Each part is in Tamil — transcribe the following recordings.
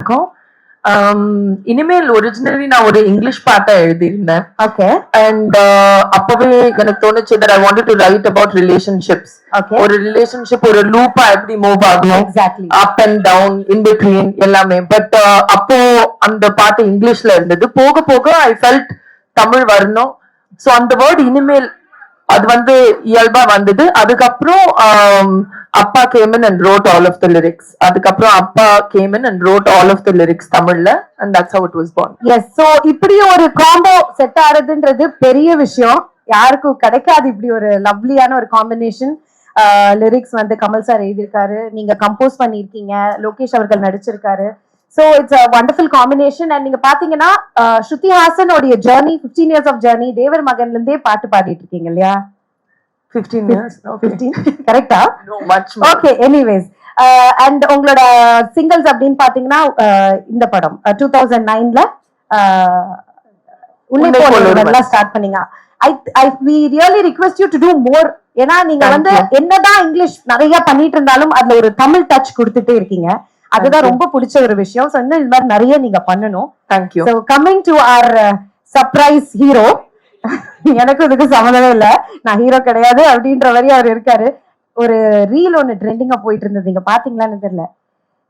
வணக்கம். இனிமேல் ஒரிஜினலி நான் ஒரு இங்கிலீஷ் பாட்டை எழுதியிருந்தேன். ஓகே. அண்ட் அப்பவே எனக்கு தோணுச்சு that I wanted to write about relationships. Okay. ஒரு ரிலேஷன்ஷிப் ஒரு லூப்பா எப்படி மூவ் ஆகணும், Exactly. Up and down, in between எல்லாமே. பட் அப்போ அந்த பாட்டு இங்கிலீஷ்ல இருந்தது. போக போக ஐ ஃபெல்ட் தமிழ் வரணும். சோ அந்த வேர்ட் இனிமேல் அது வந்து இயல்பா வந்தது. அதுக்கப்புறம் அப்பா came in and wrote all of the lyrics. அதுக்கப்புறம் அப்பா came in and wrote all of the lyrics தமிழ்ல, and that's how it was born. Yes. So இப்படி ஒரு காம்போ செட் ஆறதுன்றது பெரிய விஷயம். யாருக்கும் கிடைக்காது இப்படி ஒரு லவ்லியான ஒரு காம்பினேஷன். லிரிக்ஸ் வந்து கமல் சார் எழுதியிருக்காரு, நீங்க கம்போஸ் பண்ணிருக்கீங்க, லோகேஷ் அவர்கள் நடிச்சிருக்காரு. So it's a wonderful combination. And நீங்க பாத்தீங்கன்னா ஸ்ருதி ஹாசன் உடைய ஜர்னி 15 years of journey, தேவர் மகன்ல இருந்தே பாட்டு பாடிட்டு இருக்கீங்க இல்லையா? 15 years. Okay. 15 கரெக்டா? No, much more. Okay. Anyways, and உங்களோட சிங்கிள்ஸ் அப்படின்னு பாத்தீங்கன்னா இந்த படம் 2009ல உன்னை போல ஸ்டார்ட் பண்ணீங்க. we really request you to do more. ஏன்னா நீங்க வந்து என்னதான் இங்கிலீஷ் நிறைய பண்ணிட்டு இருந்தாலும் அதுல ஒரு தமிழ் டச் கொடுத்துட்டே இருக்கீங்க. அதுதான் ரொம்ப பிடிச்ச ஒரு விஷயம். சோ இன்னும் இது மாதிரி நிறைய நீங்க பண்ணணும். Thank you. So coming to our surprise hero, எனக்கு இதுக்கு சம்மந்தமே இல்ல, நான் ஹீரோ கிடையாது அப்படின்ற மாதிரி அவர் இருக்காரு. ஒரு ரீல் ஒன்னு ட்ரெண்டிங்கா போயிட்டு இருந்தது, நீங்க பாத்தீங்களான்னு தெரியல.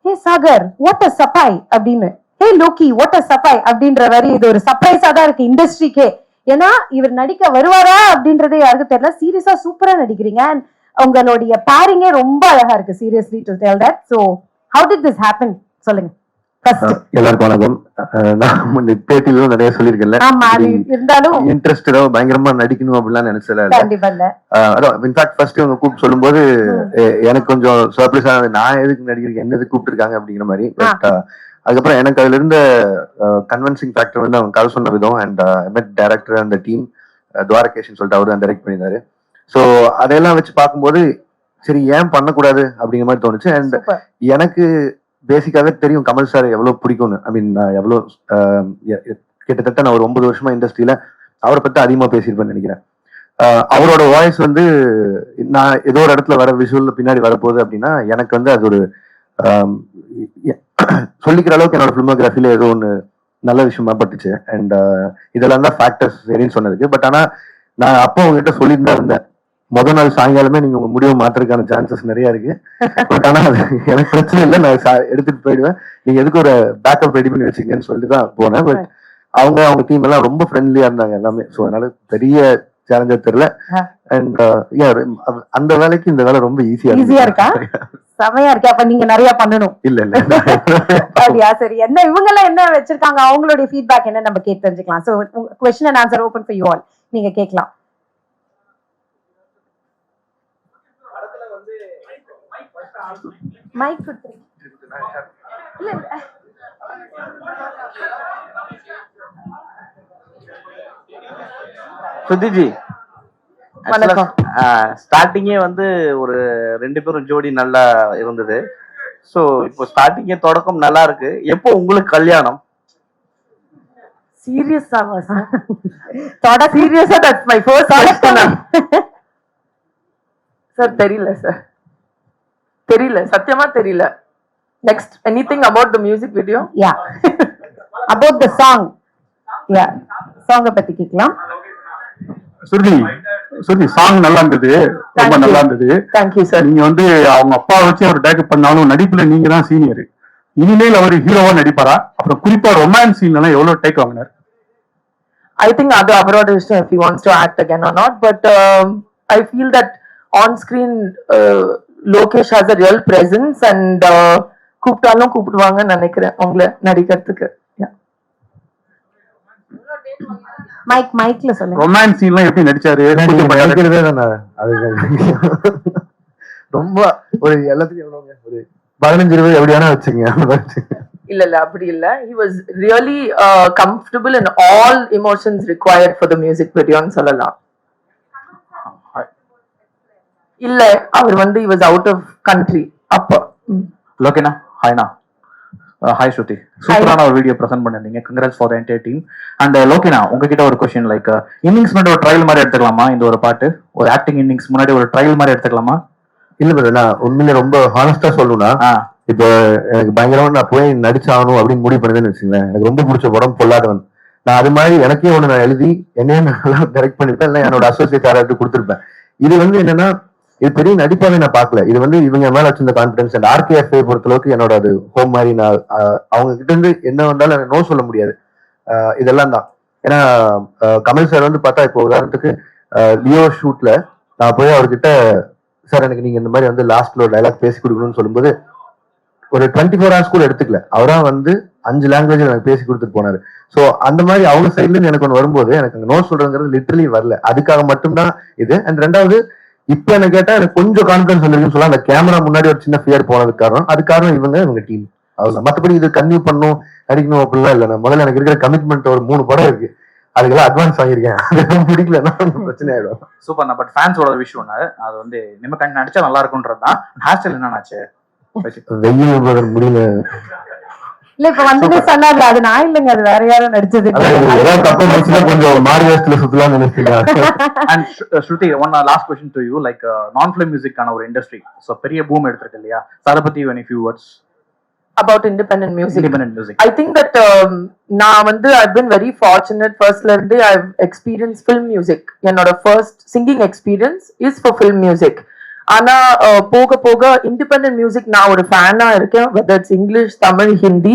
ஹே சாகர் வாட் அ சப்பாய் அப்படின்னு, ஹே லோக்கி வாட் அ சப்பாய் அப்படின்ற மாதிரி இது ஒரு சர்ப்ரைஸா தான் இருக்கு இண்டஸ்ட்ரிக்கே. ஏன்னா இவர் நடிக்க வருவாரா அப்படின்றதே யாருக்கும் தெரியல. சீரியஸா சூப்பரா நடிக்கிறீங்க. அண்ட் உங்களுடைய பேரிங்கே ரொம்ப அழகா இருக்கு. Seriously to tell that. So how did this happen சொல்லுங்க. எல்லாருக்கும் வணக்கம். நான் பேட்டிலும் நிறைய சொல்லியிருக்கேன்ல, இருந்தாலும் இன்ட்ரெஸ்டடா பயங்கரமா நடிக்கணும் அப்படிலாம் நினைச்சல. கண்டிப்பா இல்ல. அதான் இன்ஃபேக்ட் ஃபர்ஸ்ட் இவங்க கூப்பிட்டு சொல்லும் போது எனக்கு கொஞ்சம் சர்ப்ரைஸ் ஆனது, நான் எதுக்கு நடிக்கிறேன், என்ன எதுக்கு கூப்பிட்டு இருக்காங்க அப்படிங்கிற மாதிரி. பட் அதுக்கப்புறம் எனக்கு அதுல இருந்த கன்வின்சிங் ஃபேக்டர் வந்து அவங்க கதை சொன்ன விதம். அண்ட் மெட் டைரக்டர் அந்த டீம் துவாரகேஷன் சொல்லிட்டு அவரு தான் டைரக்ட் பண்ணியிருந்தாரு. ஸோ அதையெல்லாம் வச்சு பார்க்கும்போது சரி ஏன் பண்ணக்கூடாது அப்படிங்கிற மாதிரி தோணுச்சு. அண்ட் எனக்கு பேசிக்காவே தெரியும் கமல் சார் எவ்வளவு பிடிக்கும்னு. ஐ மீன் எவ்வளவு கிட்டத்தட்ட நான் ஒரு 9 வருஷமா இண்டஸ்ட்ரியில அவரை பத்தி அதிகமா பேசியிருப்பேன்னு நினைக்கிறேன். அவரோட வாய்ஸ் வந்து நான் ஏதோ ஒரு இடத்துல வர விஷுவல் பின்னாடி வரப்போகுது அப்படின்னா எனக்கு வந்து அது ஒரு சொல்லிக்கிற அளவுக்கு என்னோட பிலிமோகிராஃபில ஏதோ ஒன்று நல்ல விஷயமா பட்டுச்சு. அண்ட் இதெல்லாம் தான் ஃபேக்டர்ஸ் சரின்னு சொன்னதுக்கு. பட் ஆனா நான் அப்போ உங்ககிட்ட சொல்லிட்டு தான் இருந்தேன், முதல் நாள் சாயங்காலமே நீங்க உங்க முடிவு மாத்துறதுக்கான சான்சஸ் நிறைய இருக்கு. பட் ஆனா எனக்கு பிரச்சனை இல்லை, நான் எடுத்துட்டு போயிடுவேன், நீங்க எதுக்கு ஒரு பேக்கப் ரெடி பண்ணி வச்சுக்கன்னு சொல்லிட்டு தான் போனேன். பட் அவங்க டீம் எல்லாம் ரொம்ப ஃப்ரெண்ட்லியா இருந்தாங்க எல்லாமே. ஸோ அதனால பெரிய சேலஞ்சா தெரியல. அண்ட் அந்த வேலைக்கு இந்த வேலை ரொம்ப ஈஸியா இருக்கா? செமையா இருக்கு. அப்ப நீங்க நிறைய பண்ணணும். இல்ல அப்படியா? சரி, என்ன இவங்க எல்லாம் என்ன வச்சிருக்காங்க, அவங்களுடைய ஃபீட்பேக் என்ன நம்ம கேட்டு தெரிஞ்சுக்கலாம். So question and answer open for you all. நீங்க கேட்கலாம். மைக் கொடுத்துருங்க. இல்ல சுதிஜி, வணக்கம். ஸ்டார்டிங்கே வந்து ஒரு 2 பேரும் ஜோடி நல்லா இருந்தது. சோ இப்போ ஸ்டார்டிங்கே தொடக்கம் நல்லா இருக்கு. எப்போ உங்களுக்கு கல்யாணம்? சீரியஸா சீரியஸா that's my first question. Sir தெரியல சார், தெரியல, சத்தியமா தெரியல. Next anything about the music video? Yeah, about the song. Yeah, சாங்க பத்தி கேக்கலாம். சுருதி சாங் நல்லா இருந்தது, ரொம்ப நல்லா இருந்தது. Thank you sir. நீங்க வந்து அவங்க அப்பா வச்சு அவர் டேக்கப் பண்ணாலும் நடிப்புல நீங்க தான் சீனியர். இனிமேல் அவர் ஹீரோவா நடிப்பாரா? அப்புறம் குறிப்பா ரொமான்ஸ் சீன் எல்லாம் எவ்வளவு டேக் வாங்கினார்? I think அது அவரோட விஷயம், if he wants to act again or not. But I feel that on screen Lokesh has a real presence and கூப்பிட்டாலும் கூப்பிடுவாங்கன்னு நினைக்கிறேன் உங்களை நடிக்கிறதுக்கு. மைக்ல சொல்லுங்க. ரொமான்ஸ் சீன்லாம் எப்படி நடிச்சாரு? ரொம்ப ஒரு எல்லாத்துக்கும் எவ்வளவுங்க, ஒரு 15-20 எப்படியானா வச்சுங்க. இல்ல அப்படி இல்ல. he was really comfortable in all emotions required for the music video ன்னு சொல்லலாம். இல்ல அவர் வந்து he was out of country அப்ப. லோகேனா, ஹாய்னா. ஹாய் ஸ்ருதி, சூப்பரான ஒரு வீடியோ பிரசன்ட் பண்ணிருந்தீங்க. Congrats for the entire team. And லோகேனா, உங்ககிட்ட ஒரு क्वेश्चन, லைக் இன்னிங்ஸ் முன்னாடி ஒரு ட்ரையல் மாதிரி எடுத்துக்கலாமா? இந்த ஒரு பாட்டு ஒரு ஆக்டிங் இன்னிங்ஸ் முன்னாடி ஒரு ட்ரையல் மாதிரி எடுத்துக்கலாமா? இல்ல பிரதர், நான் உண்மையில ரொம்ப ஹானஸ்டா சொல்லணும்னா இப்போ எனக்கு பயங்கரமா நான் போய் நடிச்சாகணும் அப்படின்னு முடிவு பண்ணதுன்னு வச்சுங்களேன். எனக்கு ரொம்ப பிடிச்ச படம் பொல்லாதவன். நான் அது மாதிரி எனக்கே ஒண்ணு நான் எழுதி என்னையே நல்லா கரெக்ட் பண்ணிருப்பேன், இல்லை என்னோட அசோசியேட் யாராவது கொடுத்துருப்பேன். இது என்னன்னா, இது பெரிய நடிப்பாவே நான் பார்க்கல. இது இவங்க மேல வச்சிருந்த கான்பிடன்ஸ் அண்ட் ஆர்கேஎஃப்ஐ பொறுத்தளவுக்கு என்னோட அது ஹோம் மாதிரி. நான் அவங்க கிட்ட இருந்து என்ன வந்தாலும் எனக்கு நோ சொல்ல முடியாது. இதெல்லாம் தான். ஏன்னா கமல் சார் பார்த்தா இப்போ உதாரணத்துக்கு லியோ ஷூட்ல நான் போய் அவர்கிட்ட, சார் எனக்கு நீங்க இந்த மாதிரி லாஸ்ட்ல ஒரு டைலாக் பேசி கொடுக்கணும்னு சொல்லும்போது ஒரு 24 hours கூட எடுத்துக்கல. அவரா 5 language எனக்கு பேசி கொடுத்துட்டு போனாரு. ஸோ அந்த மாதிரி அவங்க சைட்ல இருந்து எனக்கு ஒன்று வரும்போது எனக்கு அங்கே நோ சொல்றதுங்கிறது லிட்டரலி வரல. அதுக்காக மட்டும்தான் இது. அண்ட் ரெண்டாவது, இப்ப என்ன கேட்டா எனக்கு கொஞ்சம் கான்பிடன்ஸ் வந்துருக்குன்னு சொல்லலாம். அந்த கேமரா முன்னாடி ஒரு சின்ன ஃபியர் போனதுக்கு காரணம் இவங்க டீம். அவ்வளவு. மற்றபடி இது கன்டினியூ பண்ணணும் நடிக்கணும் அப்படிலாம் இல்லை. நான் முதல்ல எனக்கு இருக்கிற கமிட்மெண்ட் ஒரு 3 படம் இருக்கு, அதுக்கெல்லாம் அட்வான்ஸ் வாங்கியிருக்கேன். அது பிடிக்கலன்னா பிரச்சனை ஆயிடும். சூப்பர். பட் ஃபேன்ஸோட விஷயம் அது நிம்ம நடிச்சா நல்லா இருக்கும்ன்றது தான். ஹேர் ஸ்டைல் என்னாச்சு? வெயில் முடியல இல்ல இப்ப சொன்னார்ல, அது நான் இல்லைங்க, அது வேற யாரும் நடிச்சது. கொஞ்சம் மாறி வேஸ்ட்ல சுத்தலாம் நினைச்சீங்க. And Shruti, one last question to you, like non-film music ஆன ஒரு இண்டஸ்ட்ரி சோ பெரிய பூம் எடுத்திருக்கு இல்லையா? அத பத்தி any few words about independent music. I think that I've been very fortunate. Firstly, I've experienced film music. என்னோட first singing experience is for film music. ஆனா போக போக independent music நான் ஒரு ஃபேனா இருக்கேன், whether it's English, Tamil, Hindi.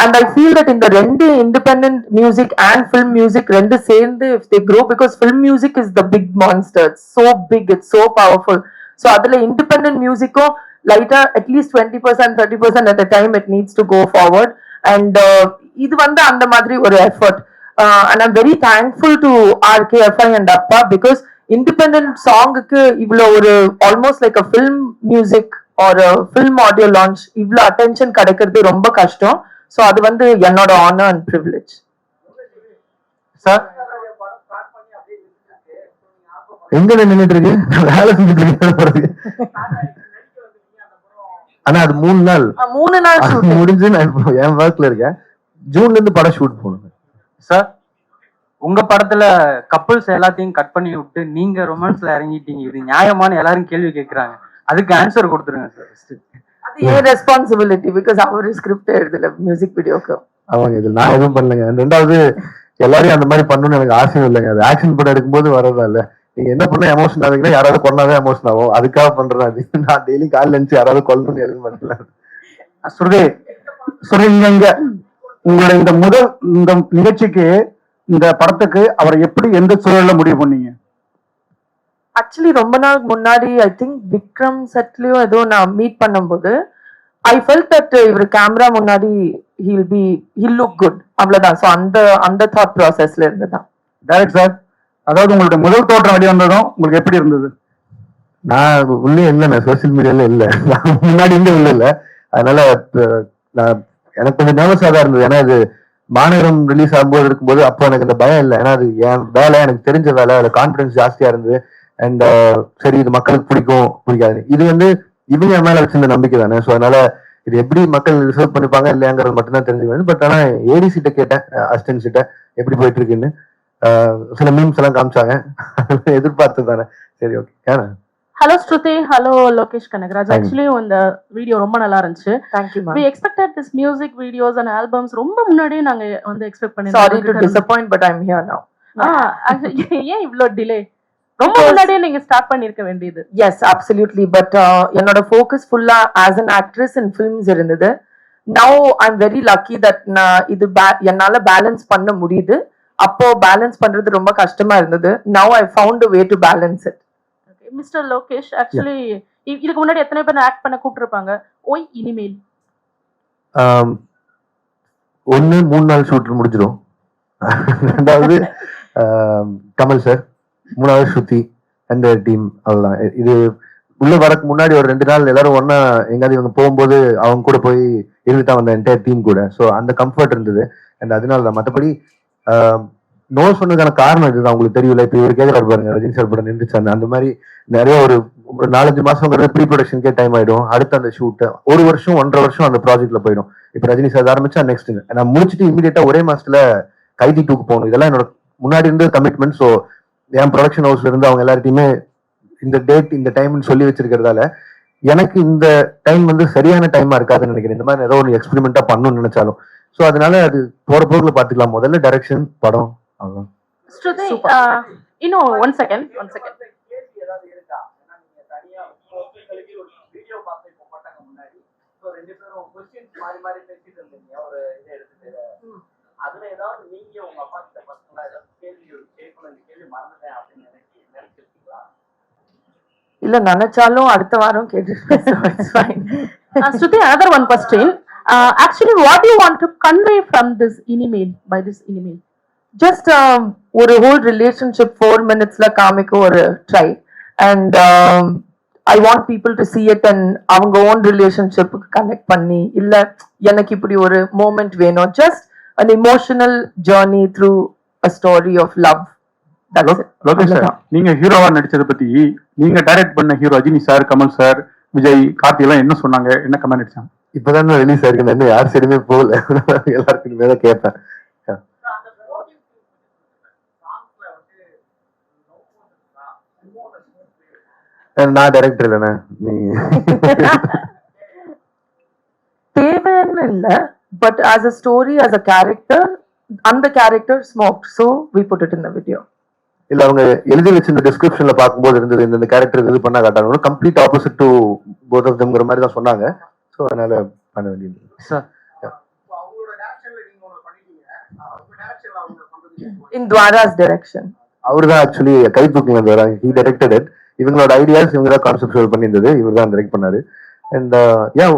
And I feel that in the ரெண்டு independent music and film music ரெண்டு சேர்ந்து if they grow, because film music is the big monster. It's so big, it's so powerful. So அதுல independent musicம் lighter, at least 20%, 30% at a time it needs to go forward. And இது அந்த மாதிரி ஒரு effort. And I'm very thankful to RKFI and Appa, because independent song க்கு இவ்ளோ ஒரு almost like a film music or a film audio launch இவ்ளோ attention கிடைக்கிறது ரொம்ப கஷ்டம். So அது என்னோட honor and privilege. சார் எங்க நின்னுட்டு இருக்கு? வேலை செஞ்சுட்டு இருக்கு. ஆனா அது 3 நாள் முடிஞ்சு நான் இப்போ என் ஒர்க்ல இருக்கேன். ஜூன்ல இருந்து படம் ஷூட் போகணும். சார், உங்க படத்துல கப்புள்ஸ் எல்லாத்தையும் கட் பண்ணி விட்டு நீங்க ரொமான்ஸ்ல இறங்கிட்டீங்க, இது நியாயமான எல்லாரும் கேள்வி கேட்கறாங்க, அதுக்கு ஆன்சர் கொடுத்துருங்க சார். அது ஏன் ரெஸ்பான்சிபிலிட்டி, பிகாஸ் அவர் ஸ்கிரிப்ட் எழுதல மியூசிக் வீடியோக்கு. அவங்க இது நான் எதுவும் பண்ணலங்க. ரெண்டாவது, எல்லாரையும் அந்த மாதிரி பண்ணணும்னு எனக்கு ஆசையும் இல்லைங்க. அது ஆக்ஷன் படம் எடுக்கும்போது வரதா இல்ல. நீங்க என்ன பண்ண எமோஷன் ஆகுதுன்னா யாராவது கொண்டாதான் எமோஷன் ஆகும், அதுக்காக பண்றேன். அது நான் டெய்லி காலைல நினைச்சு யாராவது கொல்லணும்னு எழுத மாட்டேன். இங்க உங்களுடைய இந்த நிகழ்ச்சிக்கு, இந்த படத்துக்கு அவரை எப்படி எந்த சூழல்ல முடிவு பண்ணீங்க? ஆக்சுவலி ரொம்ப நாள் முன்னாடி ஐ திங்க் விக்ரம் செட்லயோ ஏதோ நான் மீட் பண்ணும்போது ஐ ஃபெல்ட் தட் இவர் கேமரா முன்னாடி he'll look good, அவ்வளவுதான். ஸோ அந்த தாட் ப்ராசஸ்ல இருந்துதான். டைரக்ட் சார், அதாவது உங்களுடைய முதல் தோற்றம் வெளியே வந்ததும் உங்களுக்கு எப்படி இருந்தது? நான் உள்ளே இல்லை, நான் சோசியல் மீடியால இல்லை, முன்னாடி இருந்து உள்ள இல்லை. அதனால நான் எனக்கு கொஞ்சம் நர்வஸா தான் இருந்தது. ஏன்னா இது மாநகரம் ரிலீஸ் ஆகும்போது இருக்கும்போது அப்போ எனக்கு அந்த பயம் இல்லை. ஏன்னா அது என் வேலை, எனக்கு தெரிஞ்ச வேலை, அதுல கான்பிடன்ஸ் ஜாஸ்தியா இருந்தது. அண்ட் சரி, இது மக்களுக்கு பிடிக்காது. இது இவங்க என் மேல வச்சிருந்த நம்பிக்கை தானே. ஸோ அதனால இது எப்படி மக்கள் ரிசர்வ் பண்ணிப்பாங்க இல்லையாங்கிறது மட்டும்தான் தெரிஞ்சுக்கணும். பட் ஆனா ஏடிசி கிட்ட கேட்டேன், அசிஸ்டன்ட் கிட்ட எப்படி போயிட்டு இருக்குன்னு. சில மீம்ஸ் எல்லாம் காமிச்சாங்க, எதிர்பார்த்து தானே. சரி, ஓகே. ஹலோ ஸ்ருதி, ஹலோ லோகேஷ் கனகராஜ். ஆக்சுவலி இந்த வீடியோ ரொம்ப நல்லா இருந்துச்சு. Thank you, ma'am. We expected this music videos and albums ரொம்ப முன்னாடியே நாங்க எக்ஸ்பெக்ட் பண்ணிருந்தோம். Sorry to disappoint, but I'm here now. ஏன் இவ்ளோ டிலே? ரொம்ப முன்னாடியே நீங்க ஸ்டார்ட் பண்ணிருக்க வேண்டியது. Yes, absolutely. But என்னோட focus full-ஆ as an actress in films இருந்தது. Now I'm very lucky that நான் இது என்னால பேலன்ஸ் பண்ண முடியுது. அப்போ பேலன்ஸ் பண்றது ரொம்ப கஷ்டமா இருந்தது. Now I found a way to balance it. Mister Lokesh, actually இதுக்கு முன்னாடி எத்தனை பேர் ஆக்ட் பண்ண கூப்பிட்டுருப்பாங்க? ஓய் இனிமேல் 3 நாள் ஷூட் முடிஞ்சிடும். ரெண்டாவது கமல் சார், 3வது ஸ்ருதி அண்ட் டீம், அவ்வளவுதான். இது உள்ள வரக்கு முன்னாடி ஒரு 2 நாள் எல்லாரும் ஒன்னா எங்காவது இவங்க போகும்போது அவங்க கூட போய் இருந்துட்டா வந்த என்டையர் டீம் கூட. ஸோ அந்த கம்ஃபர்ட் இருந்தது. அண்ட் அதனால தான். மற்றபடி நோ சொன்னதுக்கான காரணம் இதுதான். உங்களுக்கு தெரியல, இப்ப இவர் கேட்கறாரு பாருங்க, ரஜினி சார் படம் நின்றுச்சு. அந்த மாதிரி நிறைய ஒரு 4-5 மாசம் ப்ரீ ப்ரொடக்ஷனுக்கே டைம் ஆயிடும். அடுத்து அந்த ஷூட் 1 வருஷம் 1.5 வருஷம் அந்த ப்ராஜெக்ட்ல போயிடும். இப்ப ரஜினி சார் ஆரம்பிச்சா நெக்ஸ்ட் நான் முடிச்சுட்டு இமீடியட்டா ஒரே மாசத்துல கைதி 2க்கு போகணும். இதெல்லாம் என்னோட முன்னாடி இருந்து கமிட்மெண்ட். ஸோ என் ப்ரொடக்ஷன் ஹவுஸ்ல இருந்து அவங்க எல்லார்ட்டையுமே இந்த டேட் இந்த டைம்னு சொல்லி வச்சிருக்கிறதால எனக்கு இந்த டைம் வந்து சரியான டைமா இருக்காதுன்னு நினைக்கிறேன். இந்த மாதிரி ஏதோ ஒரு எக்ஸ்பெரிமெண்டா பண்ணணும்னு நினைச்சாலும். ஸோ அதனால அது போற போக்குல பாத்துக்கலாம். முதல்ல டைரக்ஷன், படம், அவ்வளவுதான். ஸ்ருதி, இன்னும் ஒன் செகண்ட். இல்ல நினைச்சாலும் அடுத்த வாரம் கேட்டுருப்பேன். Shruti, another one question. Actually, what do you want to convey from this email, by this email? Just ஒரு whole relationship 4 minutesல காமிக்க ஒரு try, and I want people to see it and அவங்க own relationship connect பண்ணி, இல்ல எனக்கு இப்படி ஒரு moment வேணும், just an emotional journey through a story of love. That's it. Lokesh sir, நீங்க ஹீரோவா நடிச்சதை பத்தி நீங்க டைரக்ட் பண்ண hero Rajini sir, Kamal sir, Vijay, Karthi எல்லாம் என்ன சொன்னாங்க, என்ன கமெண்ட் அடிச்சாங்க? இப்பதான் ரிலீஸ் ஆயிருக்கு, இன்னும் யார் சைடுமே போகல. எல்லாருக்குமே தான் கேட்பேன். நான் டைரக்டர் இல்லைண்ணே, நீ தேவைன்னு இல்ல, but as a story, as a character, அந்த character smoked, so we put it in the video. இல்ல அவங்க எழுதி வச்சிருந்த டிஸ்கிரிப்ஷன்ல பார்க்கும்போது இருந்தது இந்த கேரக்டர் இது பண்ணா காட்டாங்க, complete opposite to both of தெம்ங்கிற மாதிரி தான் சொன்னாங்க. ஸோ அதனால பண்ண வேண்டியது. Sir In Dwara's direction. அவர் தான் ஆக்சுவலி கை தூக்கி வந்து வராங்க. He directed it. இவங்களோட ஐடியாஸ் இவங்க தான் கான்செப்ட் பண்ணியிருந்தது, இவர் தான் டைரக்ட் பண்ணாரு. அண்ட் ஏன்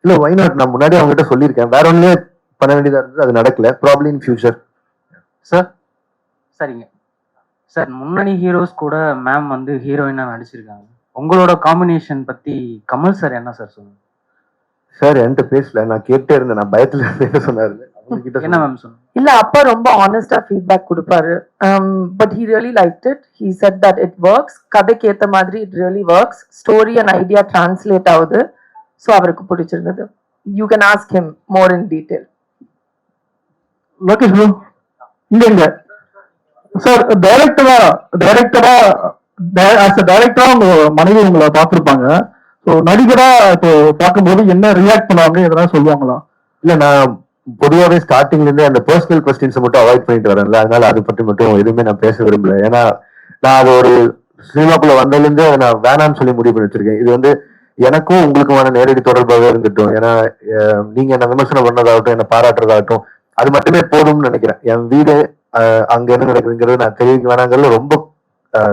இல்ல வை நாட், நான் முன்னாடி அவங்க கிட்ட சொல்லியிருக்கேன், வேற ஒன்றுமே பண்ண வேண்டியதா இருந்தது, அது நடக்கல. Problem in future. சார் சரிங்க சார், முன்னணி ஹீரோஸ் கூட மேம் வந்து ஹீரோயினா நடிச்சிருக்காங்க. உங்களோட காம்பினேஷன் பத்தி கமல் சார் என்ன சார் சொன்னாங்க? சார் என்கிட்ட பேசல, நான் கேட்டே இருந்தேன், நான் பயத்துல என்ன சொன்னாரு, அவங்க கிட்ட என்ன மேம் சொன்னாங்க? இல்ல அப்பா ரொம்ப ஆனஸ்டா ஃபீட்பேக் கொடுப்பாரு. But he really liked it. He said that it works. கதைக்கு ஏத்த மாதிரி it really works. Story and idea translate ஆகுது. ஸோ அவருக்கு பிடிச்சிருந்தது. You can ask him more in detail. Lokesh bro, இங்க சார் டைரக்டரா உங்க மனைவி உங்களை பார்த்திருப்பாங்க. ஸோ நடிகரா இப்போ பார்க்கும்போது என்ன ரியாக்ட் பண்ணுவாங்க, எதனா சொல்லுவாங்களா? இல்ல நான் பொதுவாகவே ஸ்டார்டிங்ல இருந்தே அந்த பர்சனல் கொஸ்டின்ஸ் மட்டும் அவாய்ட் பண்ணிட்டு வரேன்ல, அதனால அதை பற்றி மட்டும் எதுவுமே நான் பேச விரும்பல. ஏன்னா நான் அது ஒரு சினிமாக்குள்ள வந்ததுல இருந்தே அதை நான் வேணான்னு சொல்லி முடிவு பண்ணி வச்சிருக்கேன். இது வந்து எனக்கும் உங்களுக்குமான நேரடி தொடர்பாகவே இருந்துட்டும். ஏன்னா நீங்க என்ன விமர்சனம் பண்ணதாகட்டும், என்ன பாராட்டுறதாகட்டும், அது மட்டுமே போதும்னு நினைக்கிறேன். என் வீடு அங்க என்ன நடக்குதுங்கிறது நான் தெரிவிக்க வேணாங்கிறது ரொம்ப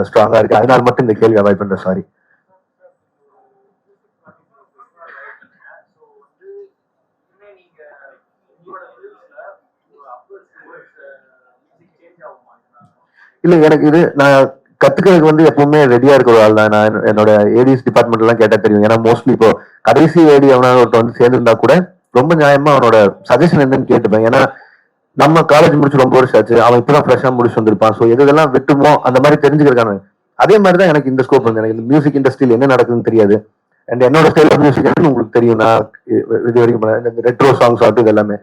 ஸ்ட்ராங்கா இருக்கு. அதனால மட்டும் இந்த கேள்வி அவாய்ட் பண்றேன். சாரி. இல்ல எனக்கு இது நான் கத்துக்கிறதுக்கு வந்து எப்பவுமே ரெடியா இருக்கிற ஆள் தான். நான் என்னோட ஏடிஎஸ் டிபார்ட்மெண்ட் எல்லாம் கேட்டா தெரியும். ஏன்னா மோஸ்ட்லி இப்போ கடைசி ஏடி அவனால ஒருத்தர் வந்து சேர்ந்திருந்தா கூட ரொம்ப நியாயமா அவனோட சஜஷன் என்னன்னு கேட்டுப்பேன். ஏன்னா நம்ம காலேஜ் முடிச்சு ரொம்ப வருஷம் ஆச்சு, அவன் இப்பதான் ஃப்ரெஷ்ஷா முடிச்சு வந்திருப்பான். ஸோ எதெல்லாம் விட்டுமோ அந்த மாதிரி தெரிஞ்சுக்கிறக்கான அதே மாதிரிதான் எனக்கு இந்த ஸ்கோப் வந்து எனக்கு இந்த மியூசிக் இண்டஸ்ட்ரியில் என்ன நடக்குதுன்னு தெரியாது. அண்ட் என்னோட ஸ்டைல் ஆஃப் மியூசிக் உங்களுக்கு தெரியும். நான் இது வரைக்கும் இந்த ரெட்ரோ சாங்ஸ் ஆகட்டும், இது எல்லாமே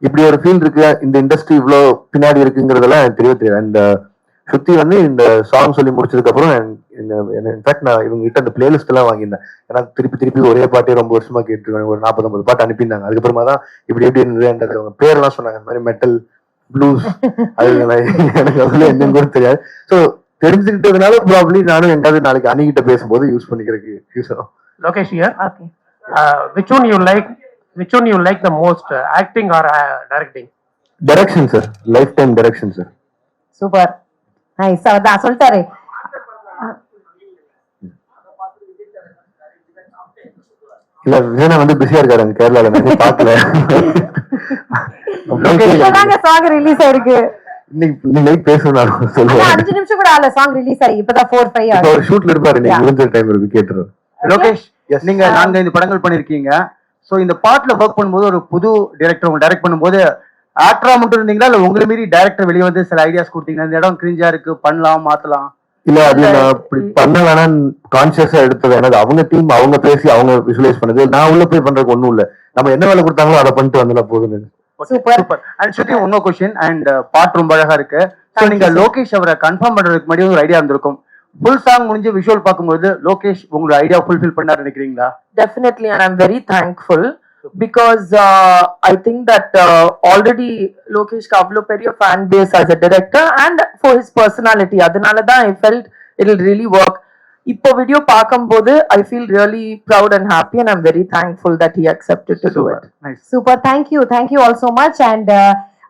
இப்படி ஒரு ஃபீல் இருக்கு, இந்த இண்டஸ்ட்ரி இவ்வளோ பின்னாடி இருக்குங்கிறதெல்லாம் எனக்கு தெரியவே தெரியாது. அண்ட் ஸ்ருதி வந்து இந்த சாங் சொல்லி முடிச்சதுக்கு அப்புறம் இன்ஃபேக்ட் நான் இவங்க கிட்ட அந்த பிளேலிஸ்ட் எல்லாம் வாங்கியிருந்தேன். ஏன்னா திருப்பி ஒரே பாட்டே ரொம்ப வருஷமா கேட்டுருக்காங்க. ஒரு 40-50 பாட்டு அனுப்பியிருந்தாங்க. அதுக்கப்புறமா தான் இப்படி எப்படி இருந்தது அவங்க பேரெல்லாம் சொன்னாங்க. இந்த மாதிரி மெட்டல், ப்ளூஸ், அது எனக்கு அதுல என்னன்னு கூட தெரியாது. ஸோ தெரிஞ்சுக்கிட்டதுனால ப்ராப்ளி நானும் எங்காவது நாளைக்கு அணிகிட்ட பேசும்போது யூஸ் பண்ணிக்கிறதுக்கு யூஸ் ஆகும். Lokesh here. Okay. Which one you like the most, acting or directing? Direction sir, life time direction sir. Super, nice. அதான் சொல்லிட்டாரு. இல்ல விஜயனா வந்து பிஸியா இருக்காரு அங்க கேரளால, நான் பாக்கல. சாங் ரிலீஸ் ஆயிருக்கு. இன்னைக்கு நைட் பேசணும் சொல்லுவாங்க. 5 நிமிஷம் கூட ஆகல சாங் ரிலீஸ் ஆகி, இப்பதான் 4-5 இப்போ ஒரு ஷூட்ல இருப்பாரு, நீங்க முடிஞ்ச டைம் இருக்கு கேட்டுறோம். லோகேஷ், நீங்க 4-5 படங்கள் பண்ணிருக்கீங்க. சோ இந்த பாட்டுல ஒர்க் பண்ணும்போது ஒரு புது டைரக்டர் உங்க டைரக்ட் பண்ணும்போது ஆக்டரா மட்டும் இருந்தீங்களா, இல்ல உங்களை மீறி டைரக்டர் வெளியே வந்து சில ஐடியாஸ் கொடுத்தீங்களா, இந்த இடம் கிரிஞ்சா இருக்கு, பண்ணலாம், மாத்தலாம்? இல்ல அது நான் அப்படி பண்ண வேணாம் கான்சியஸா எடுத்தது. எனக்கு அவங்க டீம் அவங்க பேசி அவங்க விஷுவலைஸ் பண்ணது, நான் உள்ள போய் பண்றதுக்கு ஒண்ணும் இல்ல. நம்ம என்ன வேலை கொடுத்தாங்களோ அதை பண்ணிட்டு வந்தா போதும். சூப்பர். அண்ட் ஸ்ருதி, இன்னொரு क्वेश्चन. அண்ட் பாட்டு ரொம்ப அழகா இருக்கு. சோ நீங்க லோகேஷ் அவரை கன்ஃபார்ம் பண்றதுக்கு முன்னாடி ஒரு ஐடியா இருந்திருக்கும். ஃபுல் சாங் முடிஞ்சு விஷுவல் பார்க்கும்போது லோகேஷ் உங்களோட ஐடியா ஃபுல்ஃபில் பண்ணாரு நினைக்கிறீங்களா? Definitely, and I'm very thankful because I think that already Lokesh Kavlo Periya fan base as a director and for his personality. Adanala da I felt it'll really work. Ipo video பார்க்கும்போது I feel really proud and happy and I'm very thankful that he accepted to do it. Nice. Super, thank you all so much. And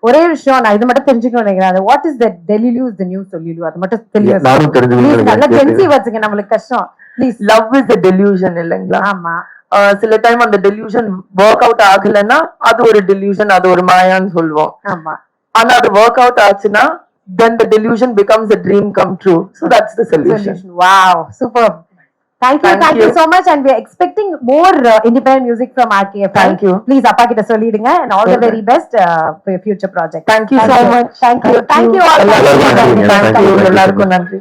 ஒரே விஷயம் நான் இது மட்டும் தெரிஞ்சுக்கணும் நினைக்கிறேன். What is that டெலிலு is the new solulu அது மட்டும் தெரியும். நானும் தெரிஞ்சுக்கணும் நல்ல நினைக்கிறேன். ஜென்சி வச்சுங்க, நம்மளுக்கு கஷ்டம். Please. Love is a delusion இல்லைங்களா? ஆமா. சில டைம் அந்த டெலியூஷன் ஒர்க் அவுட் ஆகலைன்னா அது ஒரு டெலியூஷன், அது ஒரு மாயான்னு சொல்லுவோம். ஆமா. ஆனா அது ஒர்க் அவுட் ஆச்சுன்னா then the delusion becomes a dream come true. So that's the solution. Wow, superb. Thank you so much, and we are expecting more independent music from RKFL. Thank you. Please appa kitta sollidunga, and all the very best for your future project. Thank you so much. Thank you all. எல்லாருக்கும் நன்றி. Thank you. எல்லாருக்கும் நன்றி.